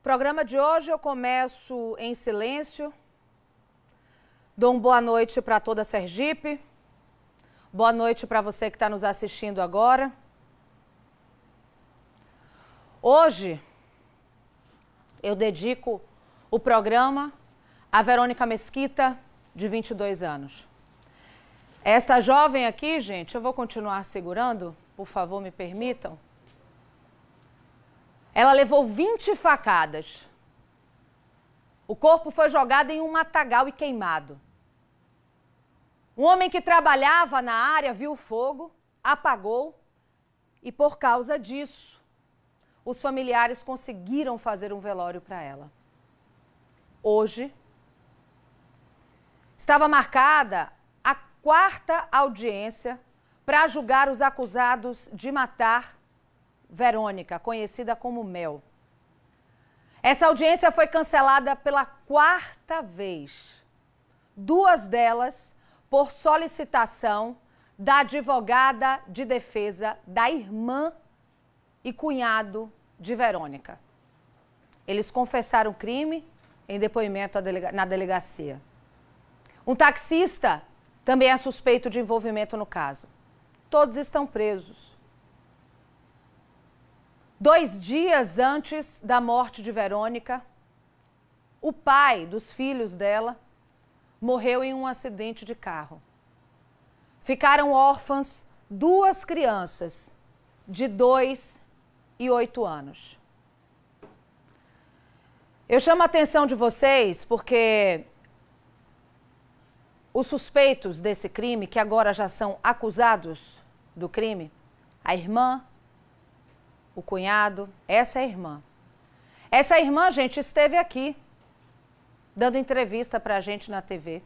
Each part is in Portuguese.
Programa de hoje eu começo em silêncio. Dou uma boa noite para toda Sergipe. Boa noite para você que está nos assistindo agora. Hoje eu dedico o programa a Verônica Mesquita, de 22 anos. Esta jovem aqui, gente, eu vou continuar segurando, por favor, me permitam. Ela levou 20 facadas. O corpo foi jogado em um matagal e queimado. Um homem que trabalhava na área viu o fogo, apagou e, por causa disso, os familiares conseguiram fazer um velório para ela. Hoje, estava marcada a 4ª audiência para julgar os acusados de matar Verônica, conhecida como Mel. Essa audiência foi cancelada pela 4ª vez. 2 delas por solicitação da advogada de defesa da irmã e cunhado de Verônica. Eles confessaram o crime em depoimento na delegacia. Um taxista também é suspeito de envolvimento no caso. Todos estão presos. 2 dias antes da morte de Verônica, o pai dos filhos dela morreu em um acidente de carro. Ficaram órfãs 2 crianças de 2 e 8 anos. Eu chamo a atenção de vocês porque os suspeitos desse crime, que agora já são acusados do crime, a irmã, o cunhado, essa é a irmã. Essa irmã, gente, esteve aqui, dando entrevista pra gente na TV,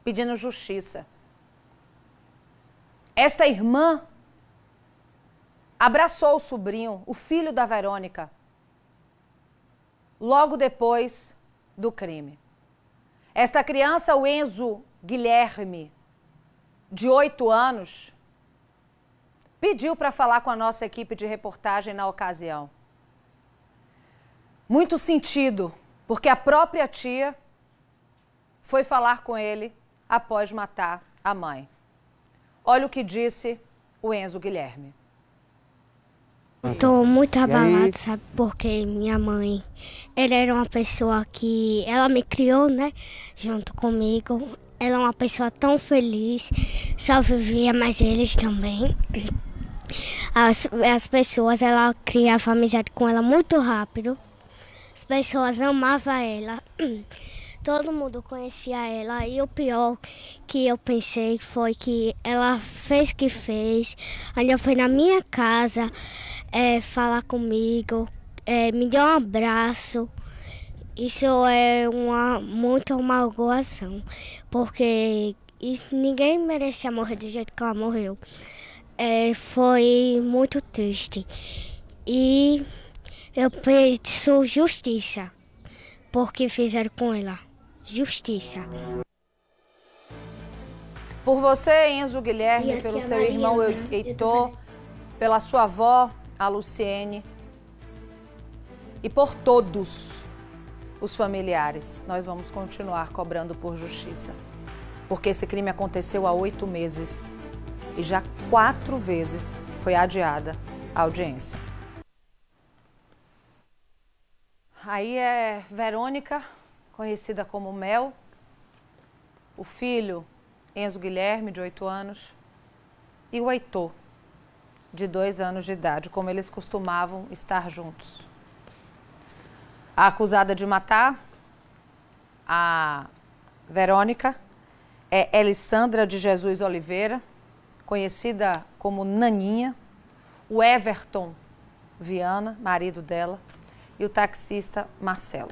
pedindo justiça. Esta irmã abraçou o sobrinho, o filho da Verônica, logo depois do crime. Esta criança, o Enzo Guilherme, de 8 anos, pediu para falar com a nossa equipe de reportagem na ocasião. Muito sentido, porque a própria tia foi falar com ele após matar a mãe. Olha o que disse o Enzo Guilherme. Estou muito abalado, sabe? Porque minha mãe, ela era uma pessoa que... Ela me criou, né? Junto comigo. Ela é uma pessoa tão feliz. Só vivia, mas eles também. As pessoas, ela criava amizade com ela muito rápido. As pessoas amavam ela. Todo mundo conhecia ela. E o pior que eu pensei foi que ela fez o que fez. Ainda foi na minha casa falar comigo, me deu um abraço. Isso é muita magoação, porque ninguém merecia morrer do jeito que ela morreu. Foi muito triste. E eu peço justiça, porque fizeram com ela. Justiça. Por você, Enzo Guilherme, pelo seu irmão Heitor, pela sua avó, a Luciene, e por todos os familiares, nós vamos continuar cobrando por justiça. Porque esse crime aconteceu há 8 meses e já 4 vezes foi adiada a audiência. Aí é Verônica, conhecida como Mel, o filho Enzo Guilherme, de 8 anos, e o Heitor, de 2 anos de idade, como eles costumavam estar juntos. A acusada de matar a Verônica é Elissandra de Jesus Oliveira, conhecida como Naninha, o Everton Viana, marido dela, e o taxista Marcelo.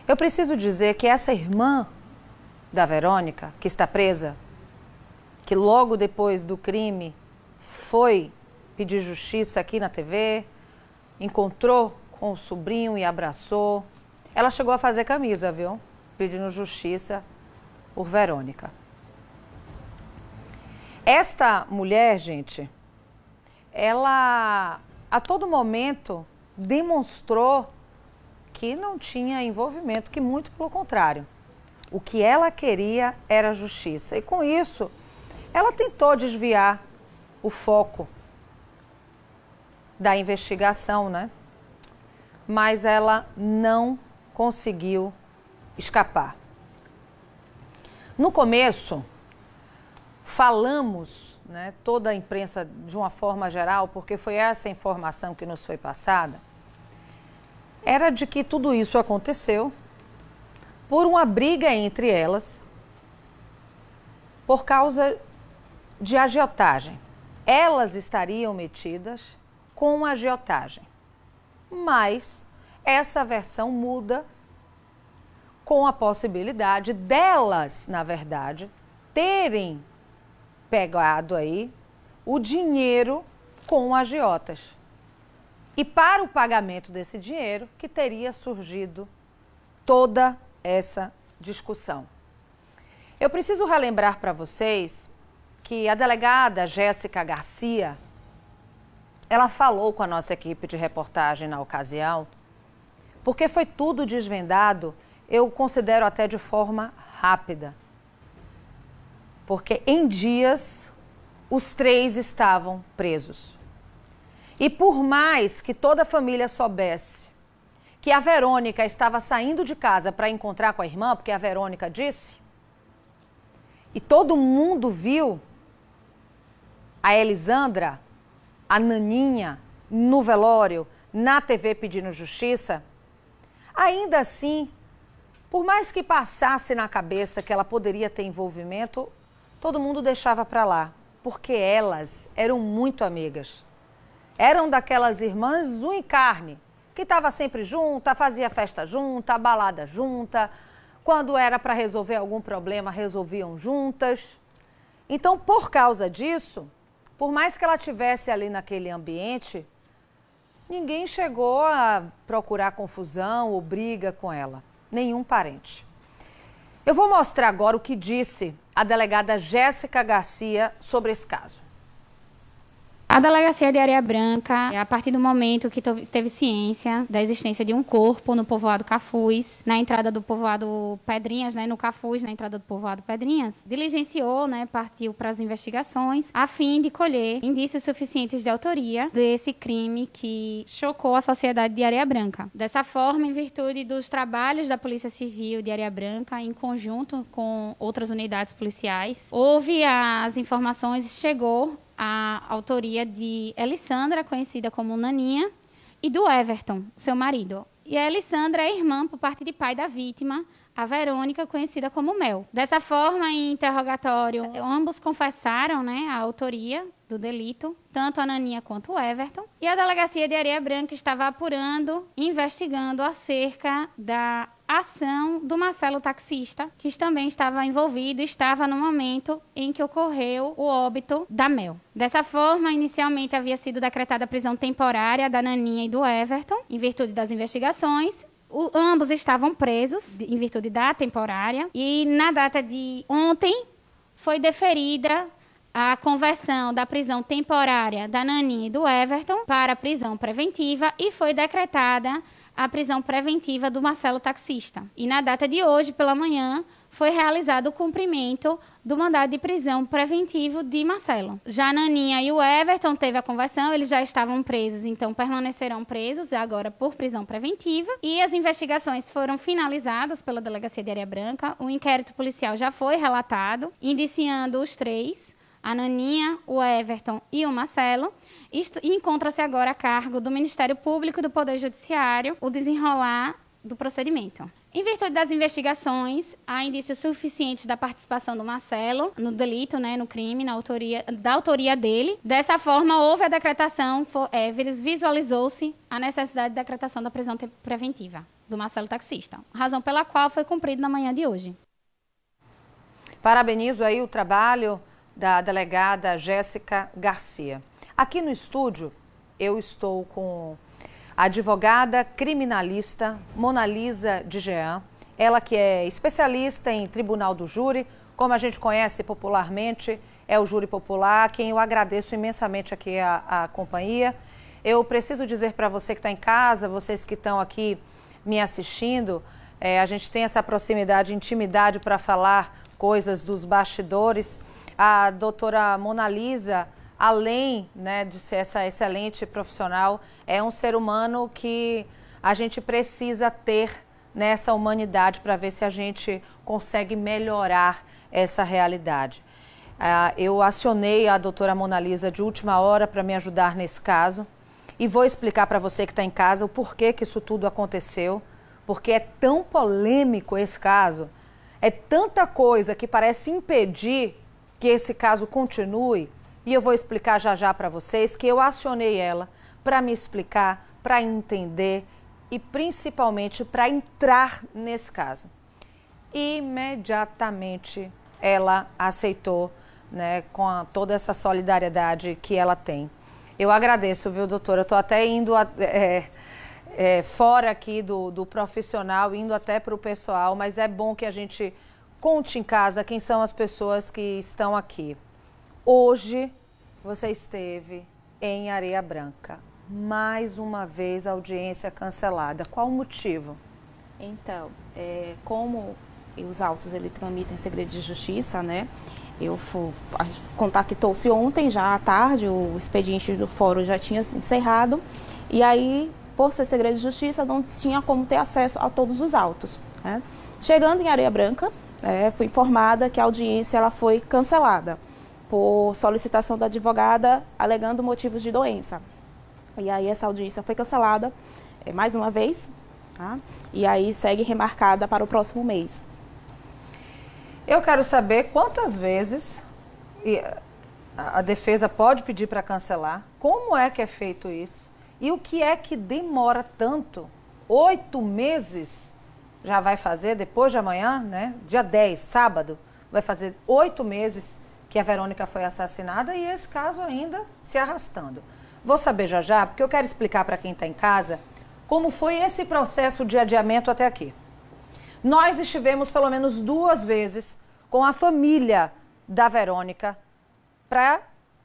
Eu preciso dizer que essa irmã da Verônica, que está presa, que logo depois do crime foi pedir justiça aqui na TV, encontrou com o sobrinho e abraçou. Ela chegou a fazer camisa, viu? Pedindo justiça por Verônica. Esta mulher, gente, ela a todo momento demonstrou que não tinha envolvimento, que muito pelo contrário. O que ela queria era justiça. E com isso, ela tentou desviar o foco da investigação, né? Mas ela não conseguiu escapar. No começo, falamos, né, toda a imprensa de uma forma geral, porque foi essa informação que nos foi passada, era de que tudo isso aconteceu por uma briga entre elas, por causa de agiotagem. Elas estariam metidas com agiotagem. Mas essa versão muda com a possibilidade delas, na verdade, terem pegado aí o dinheiro com agiotas. E para o pagamento desse dinheiro que teria surgido toda essa discussão. Eu preciso relembrar para vocês que a delegada Jéssica Garcia, ela falou com a nossa equipe de reportagem na ocasião, porque foi tudo desvendado, eu considero até de forma rápida. Porque em dias os 3 estavam presos. E por mais que toda a família soubesse que a Verônica estava saindo de casa para encontrar com a irmã, porque a Verônica disse, e todo mundo viu a Elisandra, a Naninha, no velório, na TV pedindo justiça, ainda assim, por mais que passasse na cabeça que ela poderia ter envolvimento, todo mundo deixava para lá, porque elas eram muito amigas. Eram daquelas irmãs unha e carne, que estava sempre junta, fazia festa junta, balada junta, quando era para resolver algum problema, resolviam juntas. Então, por causa disso, por mais que ela estivesse ali naquele ambiente, ninguém chegou a procurar confusão ou briga com ela, nenhum parente. Eu vou mostrar agora o que disse a delegada Jéssica Garcia sobre esse caso. A Delegacia de Areia Branca, a partir do momento que teve ciência da existência de um corpo no povoado Cafuz, na entrada do povoado Pedrinhas, né, no Cafuz, na entrada do povoado Pedrinhas, diligenciou, né, partiu para as investigações, a fim de colher indícios suficientes de autoria desse crime que chocou a sociedade de Areia Branca. Dessa forma, em virtude dos trabalhos da Polícia Civil de Areia Branca, em conjunto com outras unidades policiais, houve as informações, chegou a autoria de Elisandra, conhecida como Naninha, e do Everton, seu marido. E a Elisandra é irmã por parte de pai da vítima, a Verônica, conhecida como Mel. Dessa forma, em interrogatório, ambos confessaram, né, a autoria do delito, tanto a Naninha quanto o Everton. E a Delegacia de Areia Branca estava apurando, investigando acerca da ação do Marcelo taxista, que também estava envolvido, estava no momento em que ocorreu o óbito da Mel. Dessa forma, inicialmente havia sido decretada a prisão temporária da Naninha e do Everton, em virtude das investigações. Ambos estavam presos em virtude da temporária e na data de ontem foi deferida a conversão da prisão temporária da Naninha e do Everton para a prisão preventiva e foi decretada a prisão preventiva do Marcelo taxista. E na data de hoje, pela manhã, foi realizado o cumprimento do mandado de prisão preventivo de Marcelo. Já a Naninha e o Everton teve a conversão, eles já estavam presos, então permanecerão presos agora por prisão preventiva. E as investigações foram finalizadas pela Delegacia de Areia Branca, o inquérito policial já foi relatado, indiciando os 3, a Naninha, o Everton e o Marcelo, e encontra-se agora a cargo do Ministério Público e do Poder Judiciário o desenrolar do procedimento. Em virtude das investigações, há indícios suficientes da participação do Marcelo no delito, né, no crime, da autoria dele. Dessa forma, houve a decretação, visualizou-se a necessidade de decretação da prisão preventiva do Marcelo taxista, razão pela qual foi cumprido na manhã de hoje. Parabenizo aí o trabalho da delegada Jéssica Garcia. Aqui no estúdio, eu estou com a advogada criminalista Monalisa de Jean, ela que é especialista em tribunal do júri, como a gente conhece popularmente, é o júri popular, a quem eu agradeço imensamente aqui a companhia. Eu preciso dizer para você que está em casa, vocês que estão aqui me assistindo, a gente tem essa proximidade, intimidade para falar coisas dos bastidores. A doutora Mona Lisa, além, né, de ser essa excelente profissional, é um ser humano que a gente precisa ter nessa humanidade para ver se a gente consegue melhorar essa realidade. Eu acionei a doutora Mona Lisa de última hora para me ajudar nesse caso e vou explicar para você que está em casa o porquê que isso tudo aconteceu, porque é tão polêmico esse caso, é tanta coisa que parece impedir que esse caso continue, e eu vou explicar já já para vocês que eu acionei ela para me explicar, para entender e principalmente para entrar nesse caso. Imediatamente ela aceitou, né, com toda essa solidariedade que ela tem. Eu agradeço, viu, doutora? Eu estou até indo fora aqui do profissional, indo até para o pessoal, mas é bom que a gente conte em casa quem são as pessoas que estão aqui. Hoje você esteve em Areia Branca. Mais uma vez a audiência cancelada. Qual o motivo? Então, como os autos ele tramitam em segredo de justiça, né? Contactou-se ontem já à tarde, o expediente do fórum já tinha encerrado. E aí, por ser segredo de justiça, não tinha como ter acesso a todos os autos, né? Chegando em Areia Branca, fui informada que a audiência ela foi cancelada por solicitação da advogada alegando motivos de doença. E aí essa audiência foi cancelada mais uma vez, tá? E aí segue remarcada para o próximo mês. Eu quero saber quantas vezes a defesa pode pedir para cancelar, como é que é feito isso e o que é que demora tanto? 8 meses já vai fazer, depois de amanhã, né? Dia 10, sábado, vai fazer 8 meses que a Verônica foi assassinada e esse caso ainda se arrastando. Vou saber já já, porque eu quero explicar para quem está em casa como foi esse processo de adiamento até aqui. Nós estivemos pelo menos 2 vezes com a família da Verônica para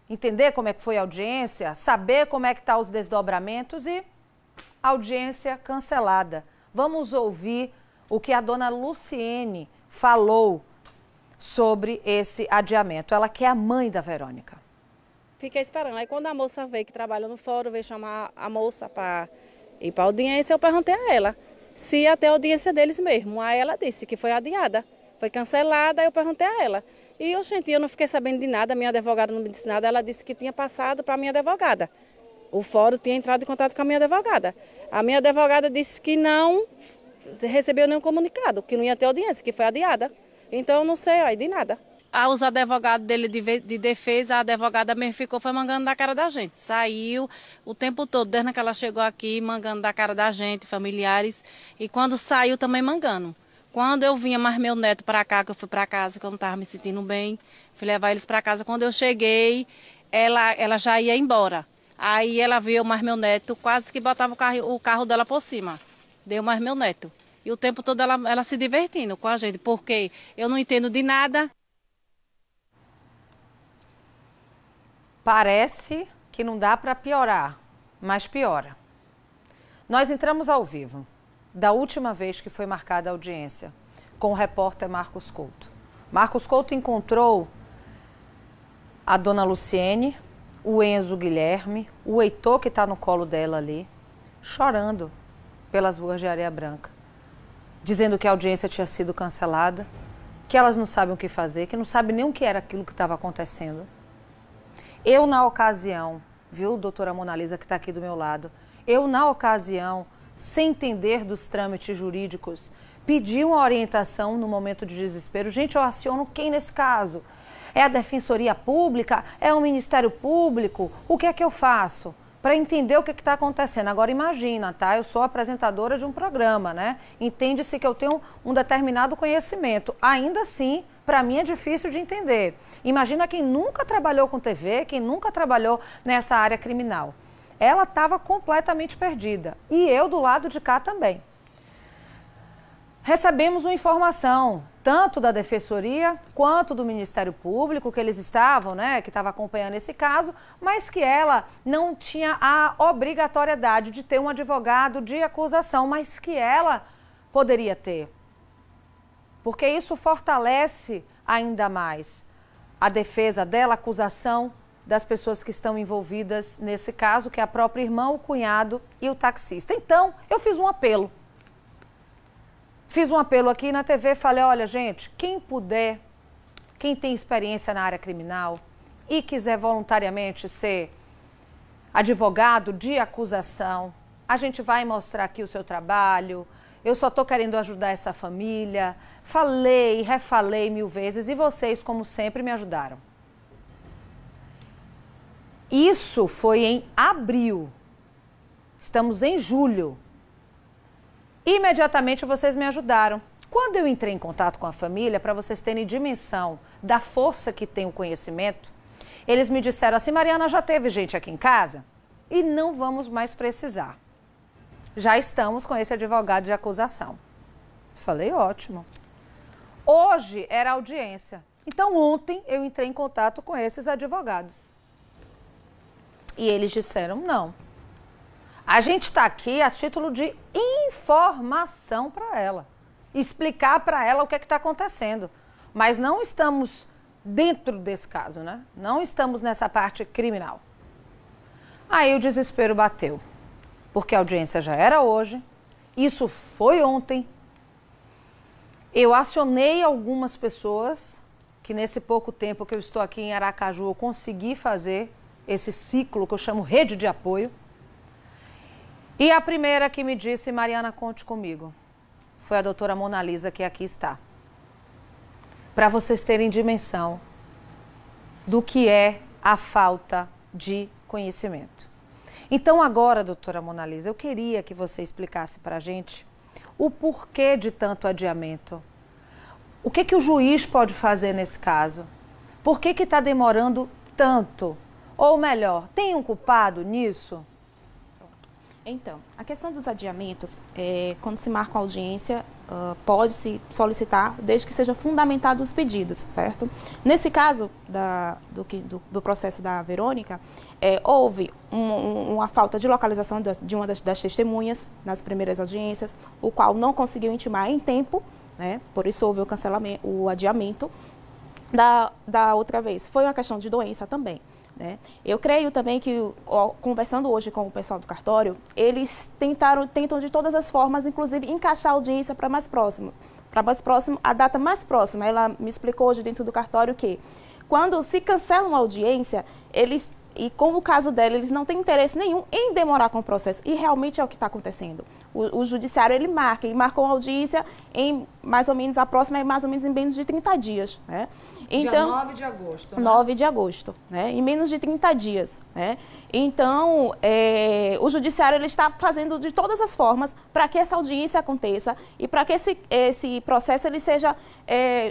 entender como é que foi a audiência, saber como é que estão os desdobramentos e audiência cancelada. Vamos ouvir o que a dona Luciene falou sobre esse adiamento. Ela que é a mãe da Verônica. Fiquei esperando. Aí quando a moça veio que trabalha no fórum, veio chamar a moça para ir para a audiência, eu perguntei a ela se ia ter audiência deles mesmo. Aí ela disse que foi adiada, foi cancelada, aí eu perguntei a ela. E eu não fiquei sabendo de nada, a minha advogada não me disse nada, ela disse que tinha passado para a minha advogada. O fórum tinha entrado em contato com a minha advogada. A minha advogada disse que não recebeu nenhum comunicado, que não ia ter audiência, que foi adiada. Então eu não sei aí de nada. Os advogados dele de defesa, a advogada mesmo foi mangando da cara da gente. Saiu o tempo todo, desde que ela chegou aqui, mangando da cara da gente, familiares. E quando saiu também mangando. Quando eu vinha mais meu neto para cá, que eu fui para casa, que eu não estava me sentindo bem, fui levar eles para casa. Quando eu cheguei, ela já ia embora. Aí ela viu mais meu neto, quase que botava o carro dela por cima. Deu mais meu neto. E o tempo todo ela se divertindo com a gente, porque eu não entendo de nada. Parece que não dá para piorar, mas piora. Nós entramos ao vivo da última vez que foi marcada a audiência com o repórter Marcos Couto. Marcos Couto encontrou a dona Luciene, o Enzo Guilherme, o Heitor que está no colo dela ali, chorando pelas ruas de Areia Branca, dizendo que a audiência tinha sido cancelada, que elas não sabem o que fazer, que não sabem nem o que era aquilo que estava acontecendo. Eu, na ocasião, viu, doutora Mona Lisa, que está aqui do meu lado, eu, na ocasião, sem entender dos trâmites jurídicos, pedi uma orientação no momento de desespero. Gente, eu aciono quem nesse caso? É a Defensoria Pública? É o Ministério Público? O que é que eu faço? Para entender o que está acontecendo. Agora imagina, tá? Eu sou apresentadora de um programa, né? Entende-se que eu tenho um determinado conhecimento. Ainda assim, para mim é difícil de entender. Imagina quem nunca trabalhou com TV, quem nunca trabalhou nessa área criminal. Ela estava completamente perdida. E eu do lado de cá também. recebemos uma informação, tanto da Defensoria quanto do Ministério Público, que eles estavam, né, que estava acompanhando esse caso, mas que ela não tinha a obrigatoriedade de ter um advogado de acusação, mas que ela poderia ter. Porque isso fortalece ainda mais a defesa dela, a acusação das pessoas que estão envolvidas nesse caso, que é a própria irmã, o cunhado e o taxista. Então, eu fiz um apelo. Fiz um apelo aqui na TV, falei, olha, gente, quem puder, quem tem experiência na área criminal e quiser voluntariamente ser advogado de acusação, a gente vai mostrar aqui o seu trabalho, eu só estou querendo ajudar essa família. Falei e refalei 1000 vezes e vocês, como sempre, me ajudaram. Isso foi em abril. Estamos em julho. Imediatamente vocês me ajudaram. Quando eu entrei em contato com a família, para vocês terem dimensão da força que tem o conhecimento, eles me disseram assim, Mariana, já teve gente aqui em casa e não vamos mais precisar. Já estamos com esse advogado de acusação. Falei, ótimo. Hoje era audiência. Então ontem eu entrei em contato com esses advogados. E eles disseram, não. A gente está aqui a título de informação para ela. Explicar para ela o que está acontecendo. Mas não estamos dentro desse caso, né? Não estamos nessa parte criminal. Aí o desespero bateu. Porque a audiência já era hoje. Isso foi ontem. Eu acionei algumas pessoas que nesse pouco tempo que eu estou aqui em Aracaju eu consegui fazer esse ciclo que eu chamo rede de apoio. E a primeira que me disse, Mariana, conte comigo, foi a doutora Mona Lisa, que aqui está. Para vocês terem dimensão do que é a falta de conhecimento. Então agora, doutora Mona Lisa, eu queria que você explicasse para a gente o porquê de tanto adiamento. O que o juiz pode fazer nesse caso? Por que está demorando tanto? Ou melhor, tem um culpado nisso? Então, a questão dos adiamentos, quando se marca uma audiência, pode-se solicitar desde que seja fundamentado os pedidos, certo? Nesse caso do processo da Verônica, houve uma falta de localização de uma das testemunhas nas primeiras audiências, o qual não conseguiu intimar em tempo, né? Por isso houve o cancelamento, o adiamento da outra vez. Foi uma questão de doença também. Né? Eu creio também que, conversando hoje com o pessoal do cartório, eles tentam de todas as formas, inclusive, encaixar a audiência para mais próximos. Para mais próximo, a data mais próxima. Ela me explicou hoje dentro do cartório que, quando se cancela uma audiência, e como o caso dela, eles não têm interesse nenhum em demorar com o processo. E realmente é o que está acontecendo. O judiciário, ele marcou uma audiência em mais ou menos, a próxima é mais ou menos em menos de 30 dias. Né? Então, dia 9 de agosto. Né? 9 de agosto, né? Em menos de 30 dias. Né? Então, o judiciário ele está fazendo de todas as formas para que essa audiência aconteça e para que esse processo ele seja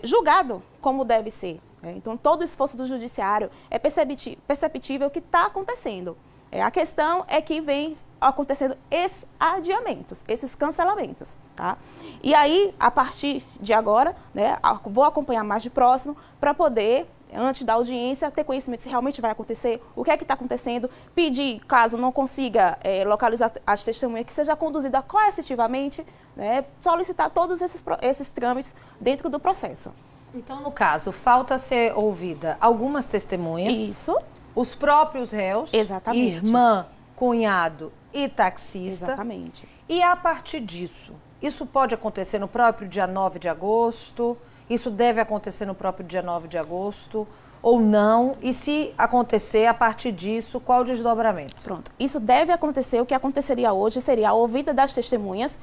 julgado como deve ser. Então, todo o esforço do judiciário é perceptível que está acontecendo. A questão é que vem acontecendo esses adiamentos, esses cancelamentos. Tá? E aí, a partir de agora, né, vou acompanhar mais de próximo para poder, antes da audiência, ter conhecimento se realmente vai acontecer, o que é que está acontecendo, pedir, caso não consiga localizar as testemunhas, que seja conduzida coercitivamente, né, solicitar todos esses trâmites dentro do processo. Então, no caso, falta ser ouvida algumas testemunhas. Isso. Os próprios réus. Exatamente. Irmã, cunhado e taxista. Exatamente. E a partir disso, isso pode acontecer no próprio dia 9 de agosto? Isso deve acontecer no próprio dia 9 de agosto? Ou não? E se acontecer, a partir disso, qual o desdobramento? Pronto. Isso deve acontecer. O que aconteceria hoje seria a ouvida das testemunhas,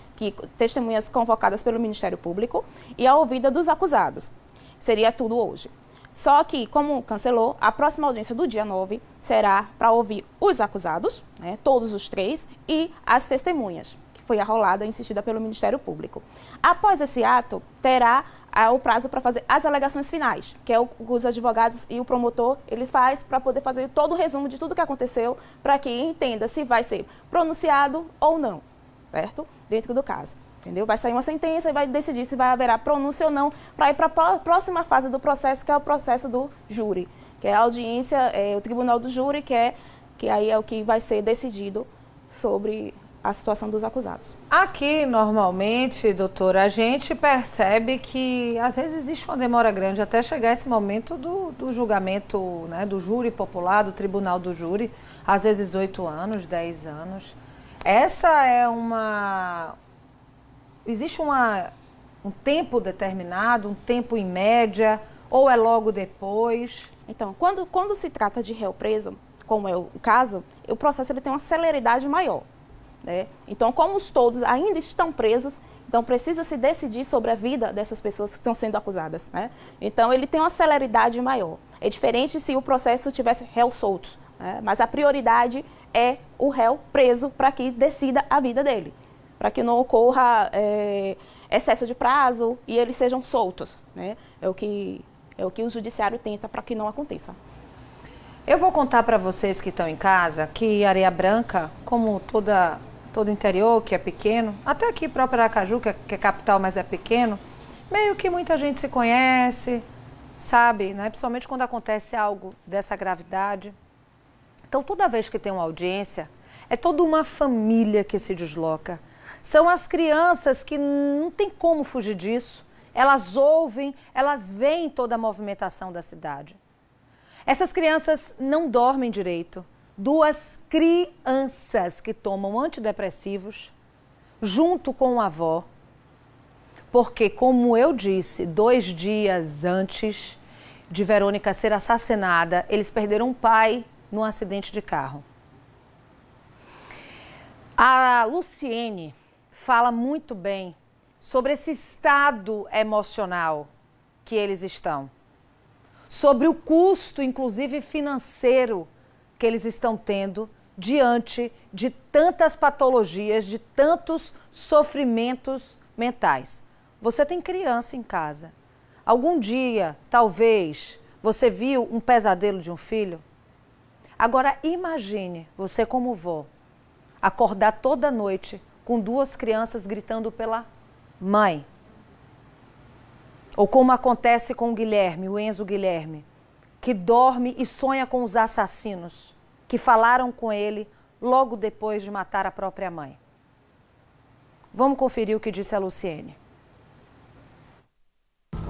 testemunhas convocadas pelo Ministério Público, e a ouvida dos acusados. Seria tudo hoje. Só que, como cancelou, a próxima audiência do dia 9 será para ouvir os acusados, né, todos os 3, e as testemunhas, que foi arrolada e insistida pelo Ministério Público. Após esse ato, terá o prazo para fazer as alegações finais, que é os advogados e o promotor, ele faz para poder fazer todo o resumo de tudo que aconteceu, para que entenda se vai ser pronunciado ou não, certo? Dentro do caso. entendeu? Vai sair uma sentença e vai decidir se vai haver pronúncia ou não para ir para a próxima fase do processo, que é o processo do júri, que é a audiência, o tribunal do júri, que aí é o que vai ser decidido sobre a situação dos acusados. Aqui, normalmente, doutora, a gente percebe que às vezes existe uma demora grande até chegar esse momento do julgamento, né, do júri popular, do tribunal do júri, às vezes 8 anos, 10 anos. Essa é uma... Existe um tempo determinado, um tempo em média, ou é logo depois? Então, quando se trata de réu preso, como é o caso, o processo ele tem uma celeridade maior, né? Então, como todos ainda estão presos, então precisa se decidir sobre a vida dessas pessoas que estão sendo acusadas, né? Então, ele tem uma celeridade maior. É diferente se o processo tivesse réus soltos, né? Mas a prioridade é o réu preso para que decida a vida dele, para que não ocorra excesso de prazo e eles sejam soltos, né? É o que o judiciário tenta para que não aconteça. Eu vou contar para vocês que estão em casa que Areia Branca, como todo interior que é pequeno, até aqui próprio Aracaju, que é capital, mas é pequeno, meio que muita gente se conhece, sabe, né? Principalmente quando acontece algo dessa gravidade. Então, toda vez que tem uma audiência, é toda uma família que se desloca. São as crianças que não tem como fugir disso. Elas ouvem, elas veem toda a movimentação da cidade. Essas crianças não dormem direito. 2 crianças que tomam antidepressivos junto com a avó. Porque, como eu disse, 2 dias antes de Verônica ser assassinada, eles perderam um pai num acidente de carro. A Luciene fala muito bem sobre esse estado emocional que eles estão. Sobre o custo, inclusive financeiro, que eles estão tendo diante de tantas patologias, de tantos sofrimentos mentais. Você tem criança em casa. Algum dia, talvez, você viu um pesadelo de um filho? Agora, imagine você como vó, acordar toda noite com 2 crianças gritando pela mãe. Ou como acontece com o Guilherme, o Enzo Guilherme, que dorme e sonha com os assassinos que falaram com ele logo depois de matar a própria mãe. Vamos conferir o que disse a Luciene.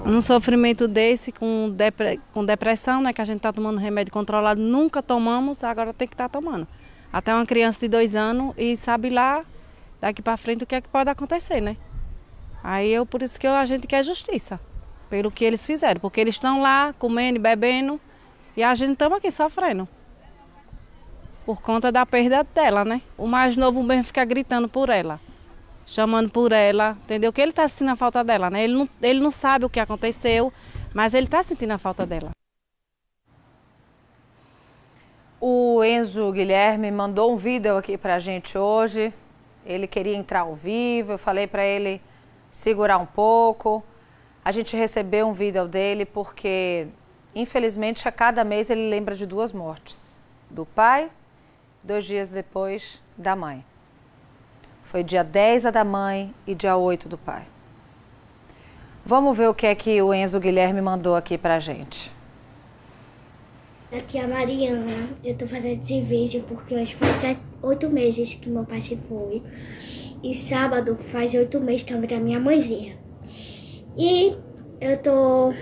Um sofrimento desse, com depressão, né, que a gente está tomando remédio controlado, nunca tomamos, agora tem que estar tomando. Até uma criança de 2 anos e sabe lá, daqui para frente, o que é que pode acontecer, né? Aí por isso que a gente quer justiça, pelo que eles fizeram, porque eles estão lá comendo e bebendo e a gente estamos aqui sofrendo. Por conta da perda dela, né? O mais novo mesmo fica gritando por ela, chamando por ela, entendeu? Que ele está sentindo a falta dela, né? Ele não sabe o que aconteceu, mas ele está sentindo a falta dela. O Enzo Guilherme mandou um vídeo aqui pra gente hoje. Ele queria entrar ao vivo, eu falei para ele segurar um pouco. A gente recebeu um vídeo dele porque, infelizmente, a cada mês ele lembra de 2 mortes. Do pai, 2 dias depois, da mãe. Foi dia 10 a da mãe e dia 8 do pai. Vamos ver o que é que o Enzo Guilherme mandou aqui pra gente. Aqui é a Mariana, eu tô fazendo esse vídeo porque hoje faz 8 meses que meu pai se foi. E sábado faz 8 meses também da minha mãezinha. E eu tô...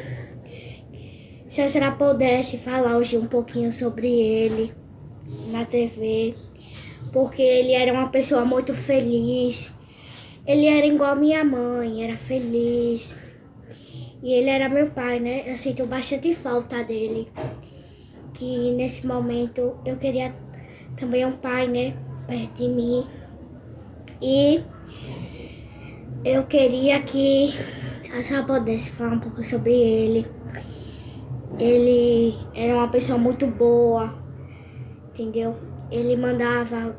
Se a senhora pudesse falar hoje um pouquinho sobre ele na TV, porque ele era uma pessoa muito feliz. Ele era igual a minha mãe, era feliz. E ele era meu pai, né? Eu sinto bastante falta dele. Que nesse momento eu queria também um pai, né? Perto de mim. E eu queria que a senhora pudesse falar um pouco sobre ele. Ele era uma pessoa muito boa, entendeu? Ele mandava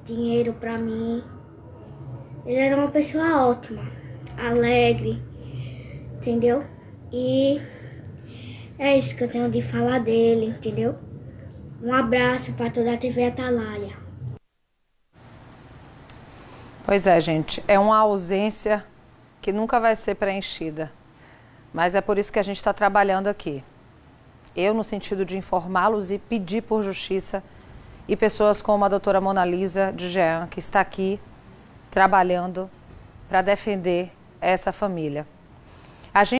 dinheiro pra mim. Ele era uma pessoa ótima, alegre, entendeu? E é isso que eu tenho de falar dele, entendeu? Um abraço para toda a TV Atalaia. Pois é, gente, é uma ausência que nunca vai ser preenchida. Mas é por isso que a gente está trabalhando aqui. Eu, no sentido de informá-los e pedir por justiça, e pessoas como a doutora Mona Lisa de Jean, que está aqui trabalhando para defender essa família.